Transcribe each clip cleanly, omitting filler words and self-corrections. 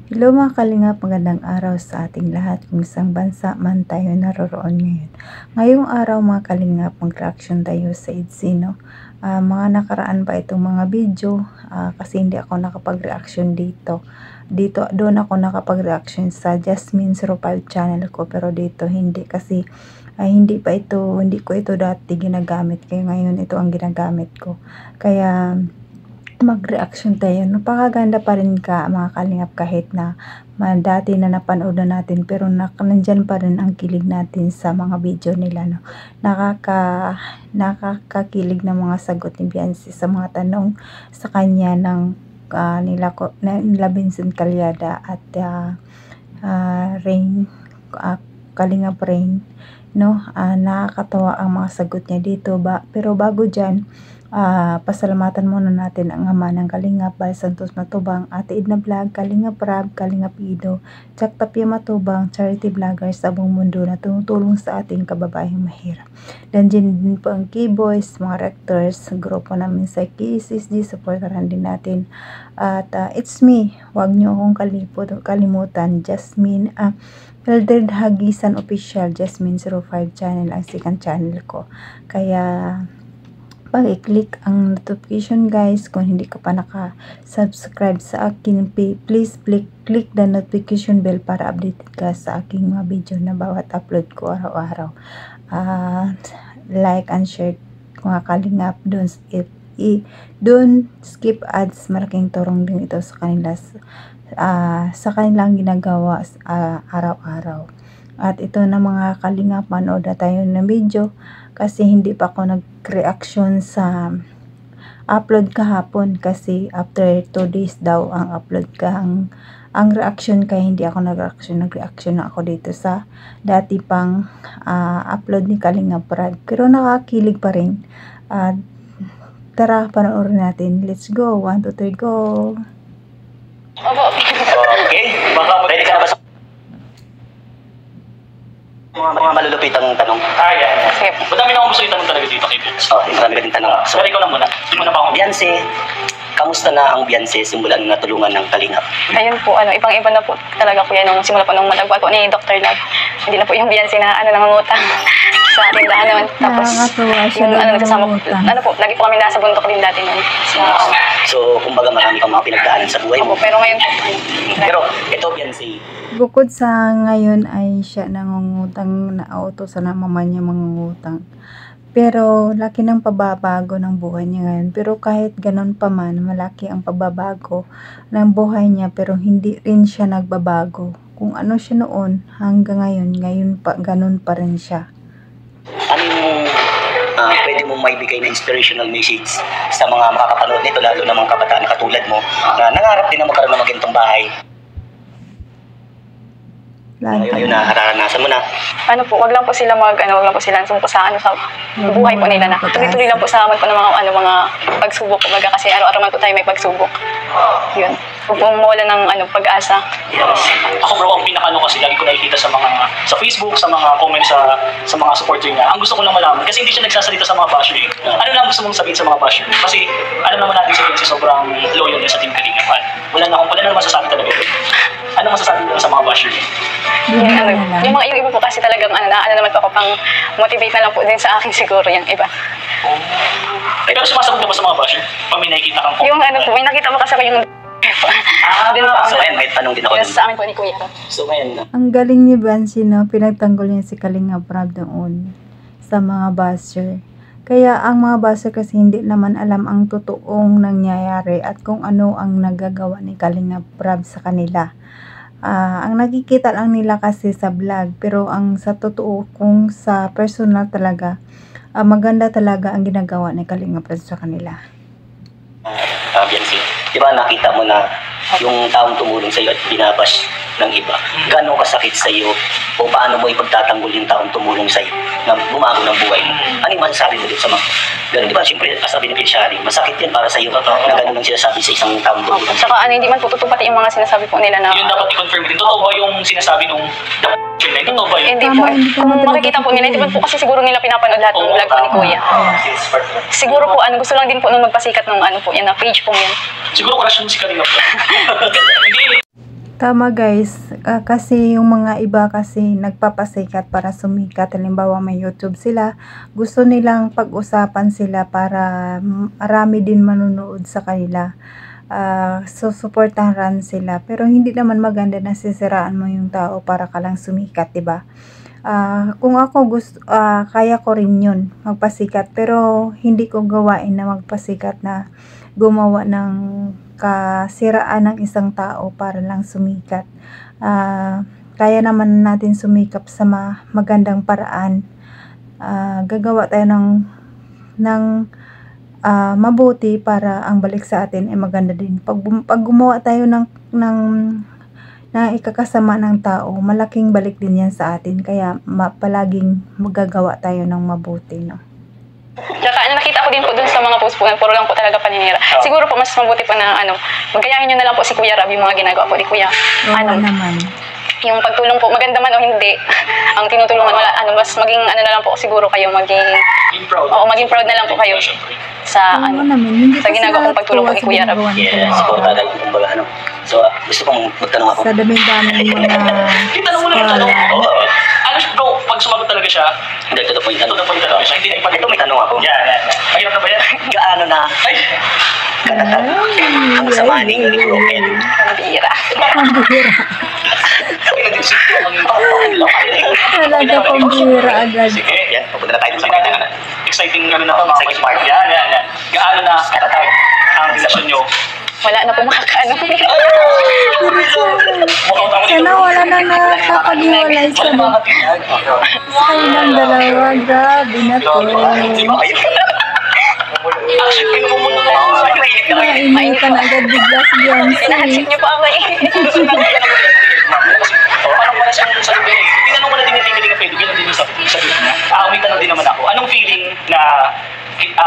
Hello mga kalingap, magandang araw sa ating lahat kung isang bansa man tayo naroroon ngayon. Ngayong araw mga kalingap, mag-reaction tayo sa ITZY, no? Mga nakaraan pa itong mga video kasi hindi ako nakapag-reaction dito. Doon ako nakapag-reaction sa Jasmine05 channel ko, pero dito hindi kasi hindi ko ito dati ginagamit, kaya ngayon ito ang ginagamit ko. Kaya mag-reaction tayo. Napakaganda pa rin mga kalingap kahit na dati na napanood na natin, pero nandyan pa rin ang kilig natin sa mga video nila, no. Nakakakilig na mga sagot ni Beyonce sa mga tanong sa kanya ng nila Vincent Calyada at Rain, Kalingap Rain, no. Nakakatawa ang mga sagot niya dito pero bago dyan, pasalamatan muna natin ang ama ng Kalingap, Bal Santos Matubang, Ate Edna Vlog, Kalingap Rab, Kalingap Ido, Jack Tapia Matubang, charity vloggers sa buong mundo na tumutulong sa ating kababayang mahirap. Nandiyan din po ang K-Boys, mga rectors, grupo namin sa KSSD, supportaran din natin. At it's me, huwag niyo akong kalimutan, Jasmine, Mildred Hagisan Official, Jasmine05 channel, ang second channel ko. Kaya pag-i-click ang notification guys, kung hindi ka pa naka-subscribe sa akin, please click the notification bell para updated ka sa aking mga video na bawat upload ko araw-araw. Like and share mga kalingap, don't skip ads, malaking tulong din ito sa kanila sa kanilang ginagawa araw-araw. At ito na mga kalingap, manood na tayo ng video kasi hindi pa ako nag-reaction sa upload kahapon kasi after 2 days daw ang upload ang reaction, kaya hindi ako nag-reaction na ako dito sa dati pang upload ni Kalingap Rab, pero nakakilig pa rin. Tara, panoorin natin. Let's go. 1, 2, 3, go. Okay, ready ka na ba sa mga malulupitang tanong? Yan. Madami na akong gusto itanong talaga dito kay Beyonce. Okay, marami ka din tanong. So, Pero ikaw lang muna. Hindi mo na pa ako. Beyonce, kamusta na ang Beyonce simula nung natulungan ng Kalingap? Ayun po, ibang-iba na po talaga po yan nung simula po nung matagpuan po ni Dr. Love. Hindi na po yung Beyonce na nangungutang sa tindahan naman. Tapos yung nagsasama po, lagi po kami nasa bundok din dati nun. So, kumbaga marami kang mga pinagdaanan sa buhay mo. Pero ngayon po. Pero, ito Beyonce, Bukod sa ngayon ay siya nangungutang, nauutosan ng mama niya mangungutang. Pero laki ng pababago ng buhay niya ngayon. Pero kahit ganon pa man, malaki ang pababago ng buhay niya, pero hindi rin siya nagbabago. Kung ano siya noon hanggang ngayon pa ganon pa rin siya. ano yung pwede mong maibigay na inspirational message sa mga makakapanood nito, lalo na mga kabataan na katulad mo, na nangarap din na magkaroon ng magintong bahay? Ayun na, naranasan mo na. Wag lang po sila wag lang po sila sumko sa sa buhay po nila na. Tuloy-tuloy lang po sa amin po ng mga pagsubok, kumbaga kasi araw-araw man po tayo may pagsubok. Yun. Huwag pong mawala ng pag-asa. Yes. Ako bro, ang pinaka kasi lagi ko nakikita sa Facebook, sa mga comments sa mga supporter niya. Ang gusto ko lang malaman, kasi hindi siya nagsasalita sa mga basher. Ano lang gusto mong sabihin sa mga basher? Kasi alam naman natin si sobrang loyal niya sa Team Kalingap. Wala na masasabi talaga. Ano masasabi mo sa mga basher? Yung iba po kasi talagang naman po ako, pang motivate na lang po din sa akin siguro yung iba. Pero sumasagot ka ba sa mga basher? Pag may nakikita kang Yung may nakita mo kasi ako yung So ayun, may tanong din ako dun. sa amin po ni Kuya. So ngayon, Ang galing ni Beyonce, no? Pinagtanggol niya si Kalingap Rab noon sa mga basher. Kaya ang mga basher kasi hindi naman alam ang totoong nangyayari at kung ano ang nagagawa ni Kalingap Rab sa kanila. Ang nakikita lang nila kasi sa vlog, pero ang sa totoo, kung sa personal talaga, maganda talaga ang ginagawa ni Kalingap Rab sa kanila. Beyonce, di ba nakita mo na yung taong tumulong sa iyo at binabash ng iba, gano'ng kasakit sa iyo o paano mo ipagtatanggol yung taong tumulong sa iyo na bumago ng buhay mo? Ano yung masasabi mo dito sa mga gano'n? Di ba, siyempre, as a beneficiary, masakit yan para sa iyo na gano'n ang sinasabi sa isang taong tumulong. Saka hindi man po tutupad yung mga sinasabi po nila na yun dapat i-confirm din. Totoo ba yung sinasabi nung totoo ba yun? hindi po. Kung makikita po nila, hindi man po kasi siguro nila pinapanood lahat ng vlog po ni Kuya. Siguro po, gusto lang din po nung magpasikat ng po yan, na page po yan. Siguro crush mo si Kalingap. Hindi. Tama guys, kasi yung mga iba kasi nagpapasikat para sumikat. Halimbawa may YouTube sila, gusto nilang pag-usapan sila para marami din manonood sa kanila. So supportahan sila, pero hindi naman maganda na sisiraan mo yung tao para ka lang sumikat, 'di ba? Kung ako gusto, kaya ko rin yun, magpasikat, pero hindi ko gawain na magpasikat na gumawa ng kasiraan ng isang tao para lang sumikat. Kaya naman natin sumikap sa magandang paraan. Gagawa tayo ng mabuti para ang balik sa atin ay maganda din. Pag gumawa tayo ng ikakasama ng tao, malaking balik din yan sa atin. Kaya palaging magagawa tayo ng mabuti, no? Tsaka nakita ko din po dun sa mga post po, puro lang po talaga paninira. Siguro po mas mabuti po na magayahin nyo na lang po si Kuya Rab yung mga ginagawa po ni Kuya. Naman. Yung pagtulong po, maganda man o hindi, ang tinutulungan, mas maging na lang po siguro kayo maging proud. Oo, maging proud na lang po kayo sa sa ginagawa kong pagtulong po ni Kuya Rab. Yes, supportada ko kumbaga So, gusto kong magtanong ako. Sa daming-daming mga Itanong mo na tanong. Ano siya, bro, pag sumagot talaga siya, Hindi, to the point. to the point talaga siya. Hindi na ipag Ito may tanong ako. Yan. Mahirap na ba yan? Gaano na Ay! katatag ang samahan ni Bro Ed? Ang bira. Kami na din siya. talaga pambira agad. Sige, yan. Papunta na tayo sa Sabi natin, exciting na mga Second part. Yan. Gaano na katatag ang relasyon nyo? Wala na po makakaano. Sana wala na nakakaghiwalay sa kanilang dalawa. Grabe na to. Di ba kayo? Actually, pinumumuna na ako. Mainitan agad bigla si Beyonce. Inahansip niyo po ako eh. Parang pala siya sa lugar eh. Tinanong ko na din yung Tingling Afedo, gano'n din yung sa group niya. May tanong din naman ako. Anong feeling na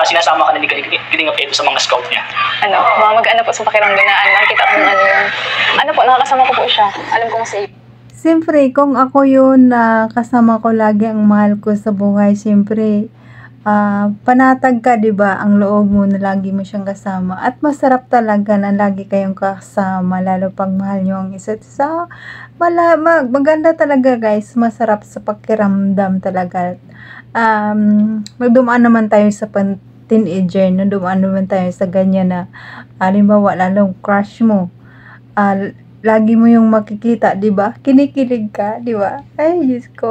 sinasama ka na ni Tingling Afedo sa mga scout niya? Mga mag-ano po sa pakiramdam na nakita ko yung po, nakakasama ko po siya. Alam kong safe. Siyempre, kung ako yun na kasama ko lagi ang mahal ko sa buhay, siyempre, panatag ka, diba? Ang loob mo na lagi mo siyang kasama. At masarap talaga na lagi kayong kasama, lalo pag mahal nyo ang isa't isa. Maganda talaga, guys. Masarap sa pakiramdam talaga. Magdumaan naman tayo sa teenager, no? Dumaan naman tayo sa ganyan na, halimbawa, lalong crush mo. Lagi mo yung makikita, di ba? Kinikilig ka, di ba? Ay, Diyos ko.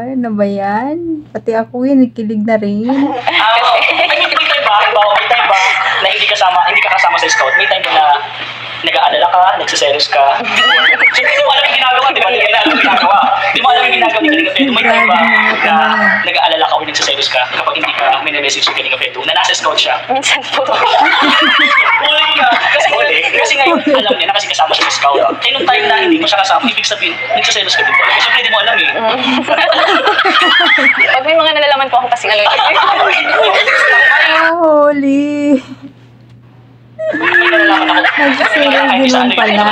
Ano ba yan? Pati ako kinikilig na rin. May time ba? May time ba na hindi ka kasama sa scout? May time ba na nag-aalala ka, nagsiselos ka? Siyempre, di mo alam yung ginagawa, di ba? Di mo alam yung ginagawa ni Kalinga Fedo. May time ba na nag-aalala ka o nagsiselos ka kapag hindi ka minimessage si Kalinga Fedo na nasa scout siya? Minsan po. Huling ka. Kasi ngayon, alam niya na kasi kasama siya sa scout. Kaya nung time na hindi mo siya kasama, ibig sabihin, nagsiselos ka din pala. Siyempre, di mo alam eh. Pag may mga nalalaman po ako kasi Holy. Nagsiselos din mo pala.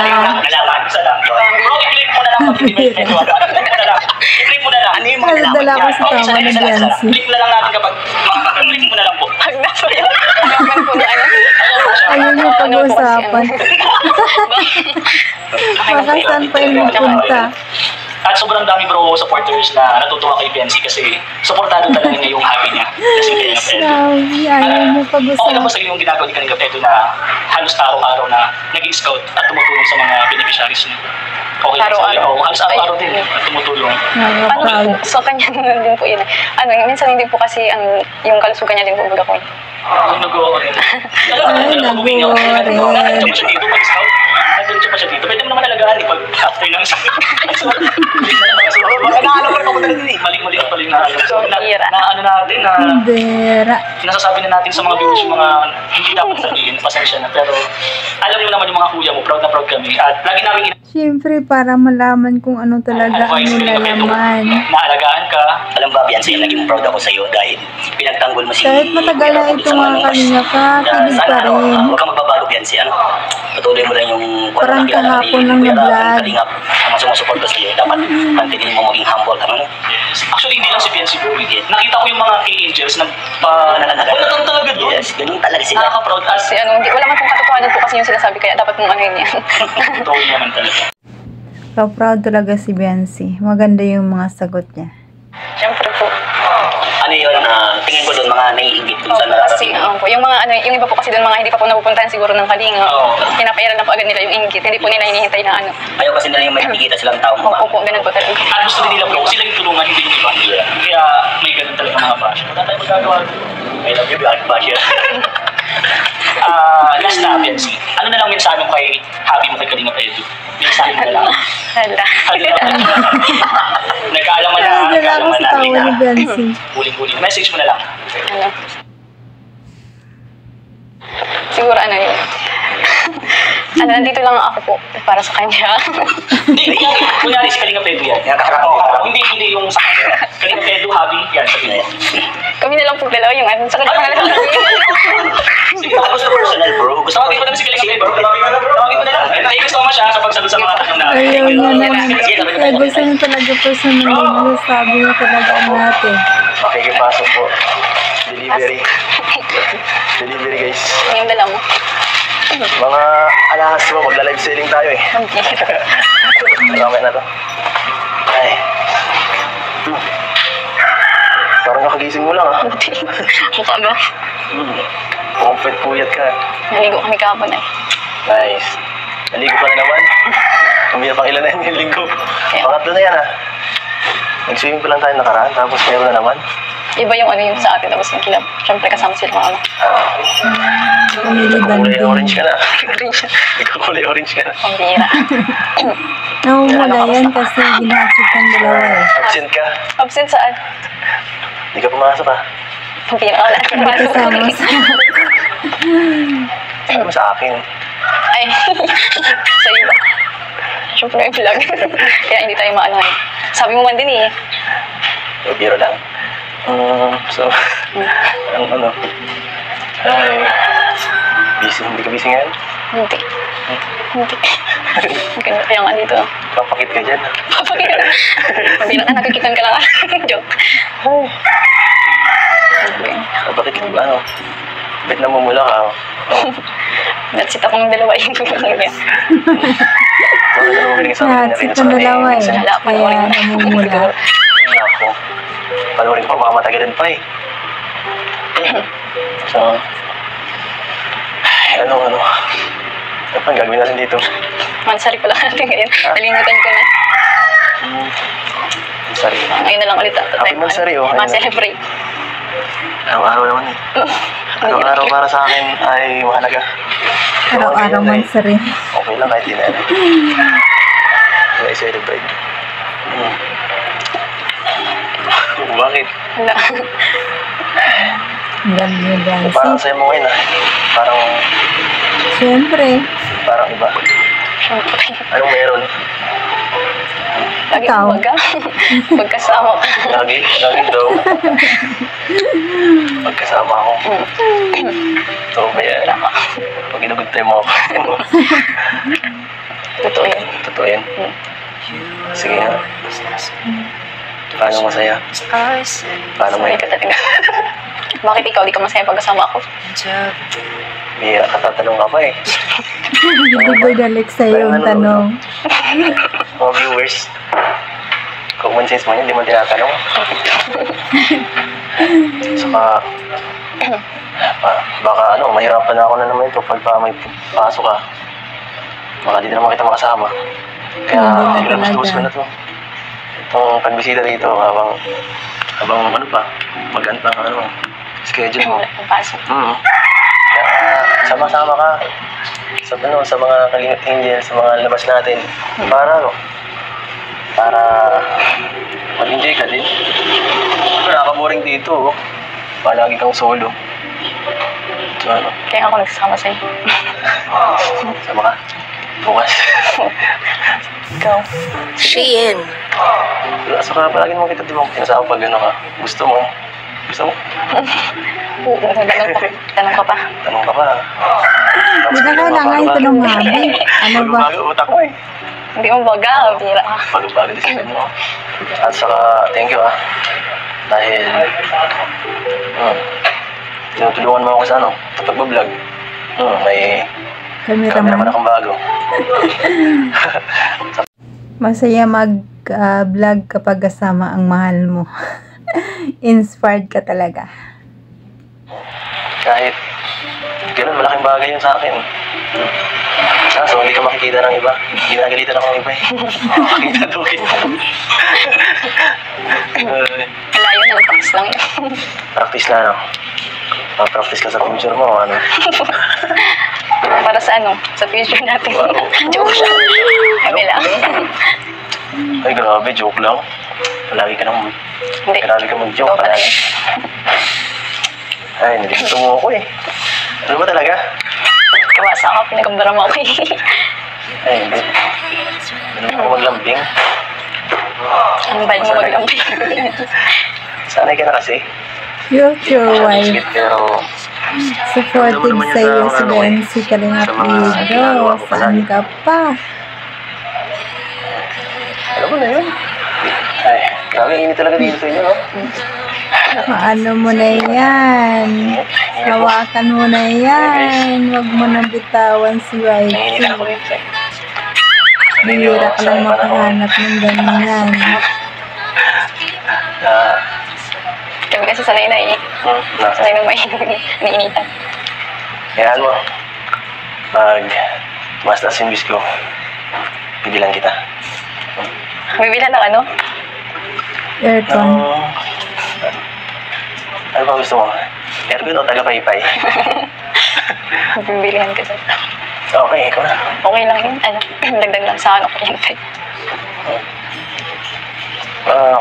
Nalaman, isa lang. Bro, i-click mo na lang pag-ibig. I-click mo na lang. Ano yung mga Nadala ko sa tama ni Beyonce. Click na lang natin kapag click mo na lang po. Pag nasa yun, naman po na Ayun yung pag-usapan. Baka saan pa yung magpunta. At sobrang dami bro supporters na natutuwa kay Benzi kasi supportado talaga niya yung hobby niya. Kasi Kalinga Fedo. Ayaw mo Okay lang pag-usapan. ba sa yung ginagawa ni Kalinga Fedo na halos araw-araw na nag-scout at tumutulong sa mga beneficiaries niya? Okay lang sa iyo. Halos araw-araw din at tumutulong. Nakaka-proud. So, kanya naman din po yun. Minsan hindi po kasi yung kalusugan niya din po baga ko. Ay, nag-o rin. Ay, nag-o rin. Nag-o siya dito pag-scout. Nag-o pa siya dito. Pwede mo naman alagaan pag after ng scout. Nakaano pa ako talaga eh. Mali-mali pala yung naano. So, na-ano natin na Dera. nasasabi na natin sa mga viewers yung mga hindi dapat sabihin. Pasensya na. Pero alam niyo naman yung mga kuya mo. Proud na proud kami. At lagi namin Siyempre, para malaman kung ano talaga ang nilalaman. naalagaan ka. Alam ba, Beyonce, naging proud ako sa iyo dahil pinagtanggol mo si Kahit matagal na ito mga Kalinga ka, kilig ka rin. Huwag kang magbabago, Beyonce. Patuloy mo lang yung Parang kahapon lang na-vlog. Kalingap ang sumusuporta sa iyo. Dapat mantilin mo maging humble. Actually, hindi lang si Benzi Boy. Nakita ko yung mga K-Angels na wala kang talaga doon. Yes, ganun talaga sila. Nakaka-proud as Kasi wala man pong katotohanan po kasi yung sinasabi kaya dapat mong ano yun yan. totoo naman talaga. Proud talaga si Biancy. Maganda yung mga sagot niya. Siyempre po. Ano yun, tingin ko doon mga naiingit dun sa Opo, kasi nararating. po, yung mga yung iba po kasi doon mga hindi pa po napupuntahan siguro ng Kalinga. Oo. Pinapairal na po agad nila yung inggit. Hindi po nila hinihintay na ano. Ayaw kasi nila yung may nakikita silang taong Opo po, ganun po talaga. At gusto din nila bro, sila yung tulungan, hindi yung iba. Kaya may ganun talaga mga bash. Wala tayong magagawa. I love you, Black Bash. Last na, Biancy. Ano na lang mensahe mo kay Habi mo kay Kalinga Edu? Mensahe mo na lang. Hala. Nagkaalaman na, Naalala ko nagkaalaman sa na. tawa ni Biancy. Huling-huling. Message mo na lang. Ano? Siguro ano yun. Ano, nandito lang ako po para sa kanya. Hindi, kunyari si Kalinga Edu yan. Yan, kaharap Oo, mo. kaharap. Hindi yung sa kanya. Kalinga Edu, Habi, yan, sabihin mo. Kami na lang po dalawa yung ano. Sa kanya na lang. Sige, gusto personal, bro. Gusto Tawagin mo na si Kalinga Edu. Tawagin mo na lang. Thank you so much sa pagsagot sa mga tanong natin. Ayaw Thank you. niya naman. Kaya gusto niya talaga personal. Sabi niya talaga ang natin. Makikipasok po. Delivery. Delivery guys. Yung dala mo. Mga alahas mo, magla-live selling tayo eh. Mamaya na to. Ay. Parang kakagising mo lang ah. Mukha ba? Kompet puyat ka. Naligo kami kahapon eh. Nice. Naligo pa na naman. Umiya pang ilan na yun yung linggo. Pangatlo na yan ah. Nag-swimming pa lang tayo nakaraan, tapos meron na naman. Iba yung ano yung sa atin tapos yung kilab. Siyempre kasama sila mga ano. Family Kulay orange banding. ka na. Green siya. Ikaw kulay orange ka na. Ang bira. Nawawala yan kasi ginasip ang dalawa eh. Absent ka. Absent saan? Hindi ka pumasok ah. Ang bira. Wala. Kasama sa... Sabi mo sa akin. Ay. Sa iba. Siyempre may vlog. Kaya hindi tayo maano eh. Sabi mo man din eh. Biro lang. So, ano? Ay, busy. Hindi ka busy ngayon? Hindi. Hindi. Ganun kaya nga dito. Papakit ka dyan. Papakita. Hindi na nakikitan ka lang. Joke. Okay. Papakit ka ba? Ano? Bet na mumula ka. Natsit akong dalawa yung tulong niya. Parang nalumiling sa akin. Nahatsit ang dalawa eh. Kaya namumula. Ako. Panurin ko, baka matagalan pa eh. So, ano? Ano ang gagawin natin dito? Mansari pala natin ngayon. Nalimutan ko na. Sorry. Ngayon na lang ulit. Happy Mansari, oh. Ma-celebrate. Araw-araw naman eh. Araw-araw para sa akin ay mahalaga. Araw-araw man sa rin. Okay lang kahit di na. Wala i-celebrate. Bakit? Wala. Ang ganda ni Parang Biancy. sa'yo mo ngayon ah. Siyempre. Parang iba. Siyempre. Anong meron? Lagi Ikaw. ang baga. Pagkasama ka. Lagi daw. Pagkasama ako. So, kaya pag inugod tayo mo ako. Totoo yan. Totoo yan. Sige nga. Paano masaya? Paano Sorry may ka talaga. Bakit ikaw di ka masaya pagkasama ako? bihira ka tatanong ka pa eh. Hindi ko dalik sa'yo yung tanong. Mga viewers, common sense mo yun, hindi mo tinatanong. Saka, baka mahirapan na ako na naman ito pag may pasok ka. Baka di na naman kita makasama. Kaya, Hindi na gusto ko talaga. na to. Itong pagbisita dito habang mag-ano pa schedule mo. Wala kang pasok. Kaya, sama-sama ka sa mga Kalingap Angel, sa mga labas natin. Para mag-enjoy ka din. Nakaka-boring dito, oh. Palagi kang solo. So, Kaya ako nagsasama sa'yo. sama ka. Bukas. Ikaw. Shein. Saka palagi naman kita, di ba, sinasama pag ka. Gusto mo? Oo, tanong ka pa. Tanong ka pa. Hindi na kailangan yung tanong Habi. Ano ba? Bago utak ko eh. Hindi mo baga, bira ka. Bago decision mo. At saka, thank you dahil tinutulungan mo ako sa sa pagbablog. May camera Cameraman. akong bago. Masaya mag-vlog kapag kasama ang mahal mo. Inspired ka talaga. Kahit ganun, malaking bagay yun sa akin. So hindi ka makikita ng iba. Ginagalitan ako ng iba eh. Makikita daw kita. Wala yun, practice lang yun. Practice na, no? Practice ka sa future mo, ano? Para sa sa future natin. Wow. Joke lang. Kami lang. Ay, grabe, joke lang. Palagi ka nang... Hindi. Grabe ka mag-joke. Ito pala yun. Ay, nilito mo ako eh. Ano ba talaga? Kawasa ako, pinagambara mo ako eh. Ay, hindi. Ganun ako maglambing. Ang bad mo maglamping. Sanay ka na kasi. Future wife. Sweet, pero... Supportive sa iyo si Bensi Kalingap Lido. Saan ka pa? Alam mo na yun. Ay, grabe init talaga dito sa inyo, no? Paano mo na yan? Hawakan mo na yan. Huwag mo nang bitawan si Nanginit wifey. ako dito eh. Bihira ka lang makahanap ng ganyan. Kami kasi sanay na eh. Sanay na mainitan. Kaya mo, pag tumaas yung bis ko, pigilan kita. Bibilan ng ano? Aircon. Ano ba gusto mo? Aircon o taga-paypay? Bibilihan ka sa... Okay, ikaw na. Okay lang yun. Dagdag lang sa kuryente.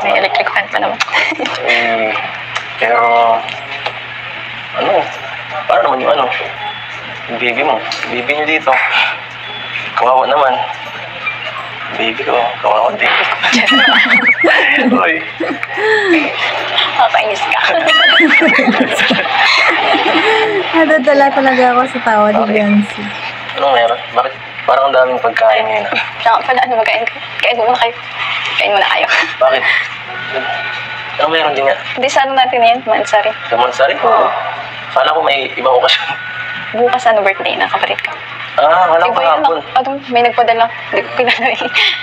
May electric fan pa naman. Pero, para naman yung yung baby mo. Baby niyo dito. Kawawa naman. Baby ko, kawawa din. Uy. Kakainis ka. Nadadala talaga ako sa tawa ni Bensi. Anong meron? Bakit? Parang ang daming pagkain ngayon. Siya pala, magkain ka? Kain muna kayo. Kain muna kayo. Bakit? Anong meron din nga? Hindi sa natin yan, Mansari. Sa Mansari? Oo. Kala ko may ibang okasyon. Bukas birthday na kapatid ko. Wala ko hapon. May nagpadala. Hindi ko kilala eh.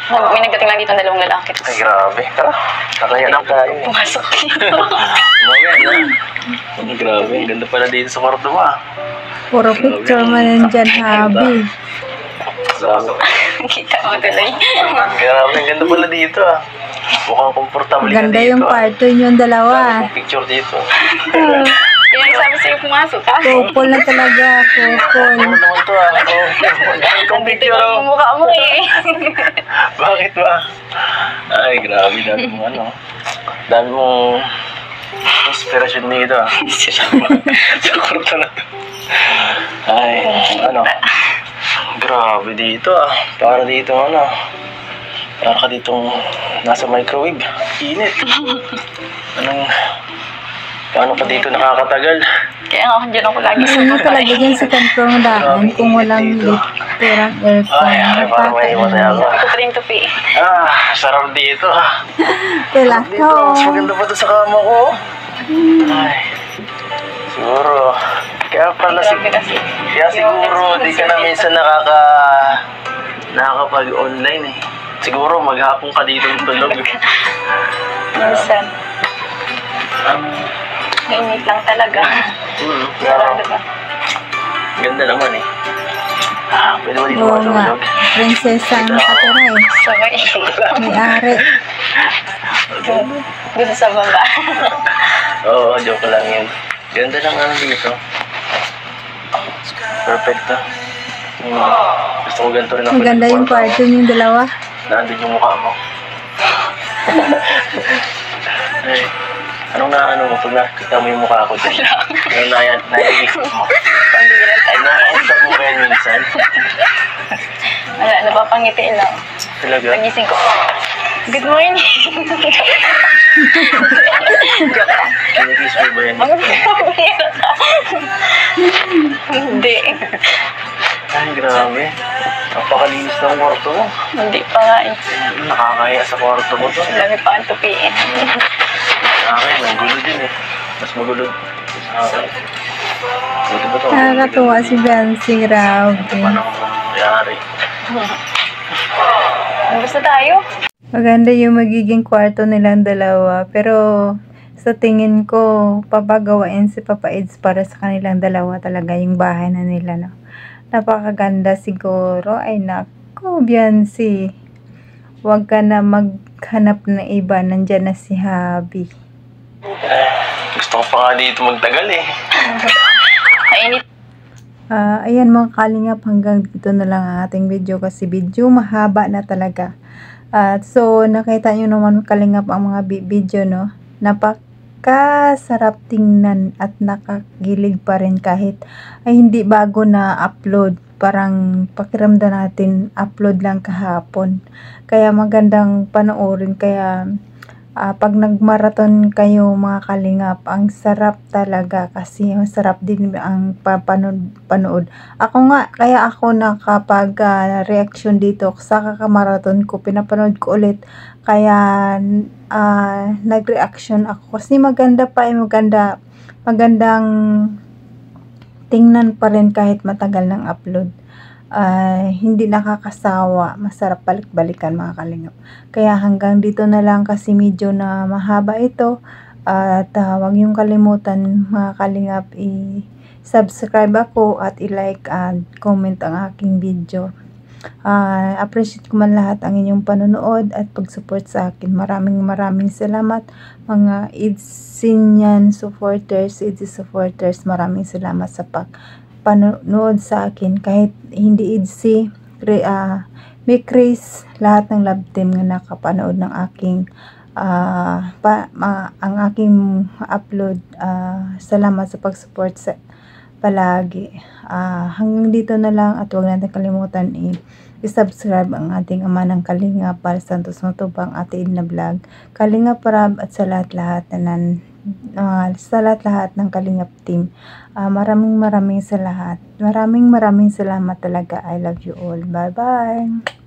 May nagdating lang dito ng dalawang lalaki. Ay, grabe. Tara. Kakaya lang tayo. Pumasok dito. Mamaya na. Ay, grabe. Ang ganda pala dito sa kwarto mo ah. Puro picture mo nandyan, habi. Grabe. Kita mo tuloy. Grabe. Ang ganda pala dito ah. Mukhang komportable ka dito. Ganda yung kwarto yung dalawa. Ang picture dito. Kaya sabi sa'yo pumasok ka. Couple na talaga, couple. Ano naman to ah? Dami kong picture oh. Ang mukha mo eh. Bakit ba? Ay, grabe. Dami mong dami mong inspirasyon dito ah. Sa kwarto na to. Ay, grabe dito ah. Para dito para ka ditong nasa microwave. Init. Paano ka dito nakakatagal? Kaya ako dyan ako lagi sa Ano talaga dyan sa kantong daan kung walang literang aircon. Ay, parang may iwan na ako. Ito pa rin tupi. Sarap dito ah. Kailan Dito, mas maganda pa to sa kama ko. Ay, siguro. Kaya pala kaya siguro di ka na minsan nakakapag-online eh. Siguro maghapon ka dito ng tulog. Minsan. Mainit lang talaga. Pero, ganda naman eh. Pwede mo dito Oo nga. matulog. Prinsesa ang nakatira eh. Sabay. May-ari. Doon sa baba. Oo, joke lang yun. Ganda lang dito. Perfecto. Gusto ko ganito rin ako. Ang ganda yung kwarto yung dalawa. Nandun yung mukha mo. Ay, anong mo pag nakita mo yung mukha ko dyan? Anong naiisip mo? Pambilan tayo. Naiisip mo ba yan minsan? Wala, napapangiti lang. Talaga? Pagising ko. Good morning. Kinikiss mo ba yan? Hindi. Ay, grabe. Napakalinis ng kwarto mo. Hindi pa nga eh. Nakakaya sa kwarto mo to. Dami pa ang tupiin. Sa akin, ang gulo din eh. Mas magulo sa akin. Buti ba to? Nakakatuwa si Bensi, grabe. Paano kung nangyari? Basta tayo. Maganda yung magiging kwarto nilang dalawa. Pero sa tingin ko, papagawain si Papa Eds para sa kanilang dalawa talaga yung bahay na nila, no? Napakaganda siguro. Ay nako, Biancy. Huwag ka na maghanap na iba. Nandyan na si Habi. Gusto ko pa nga dito magtagal eh. Mainit. Ayan mga kalingap, hanggang dito na lang ang ating video kasi video mahaba na talaga. So nakita nyo naman kalingap ang mga video, no? Napakasarap tingnan at nakagilig pa rin kahit ay hindi bago na upload. Parang pakiramdam natin upload lang kahapon. Kaya magandang panoorin. Kaya pag nagmarathon kayo mga kalingap, ang sarap talaga kasi ang sarap din ang panood. Ako nga, kaya ako nakapag reaction dito sa kakamarathon ko, pinapanood ko ulit. Kaya nag-reaction ako kasi maganda pa, magandang tingnan pa rin kahit matagal ng upload. Hindi nakakasawa, masarap balik-balikan mga kalingap. Kaya hanggang dito na lang kasi medyo na mahaba ito. At huwag niyong kalimutan mga kalingap, i-subscribe ako at i-like at comment ang aking video. Appreciate ko man lahat ang inyong panonood at pag-support sa akin. Maraming salamat mga Idsinyan supporters, Idsi supporters. Maraming salamat sa panonood sa akin. Kahit hindi Idsi, may Chris, lahat ng love team na nakapanood ng aking ang aking upload. Salamat sa pag-support palagi. Hanggang dito na lang at huwag natin kalimutan i-subscribe ang ating ama ng Kalingap, Bal Santos Matubang, Ate Edna Vlog, Kalingap Rab at sa lahat-lahat ng Kalingap team. Maraming salamat talaga. I love you all. Bye bye.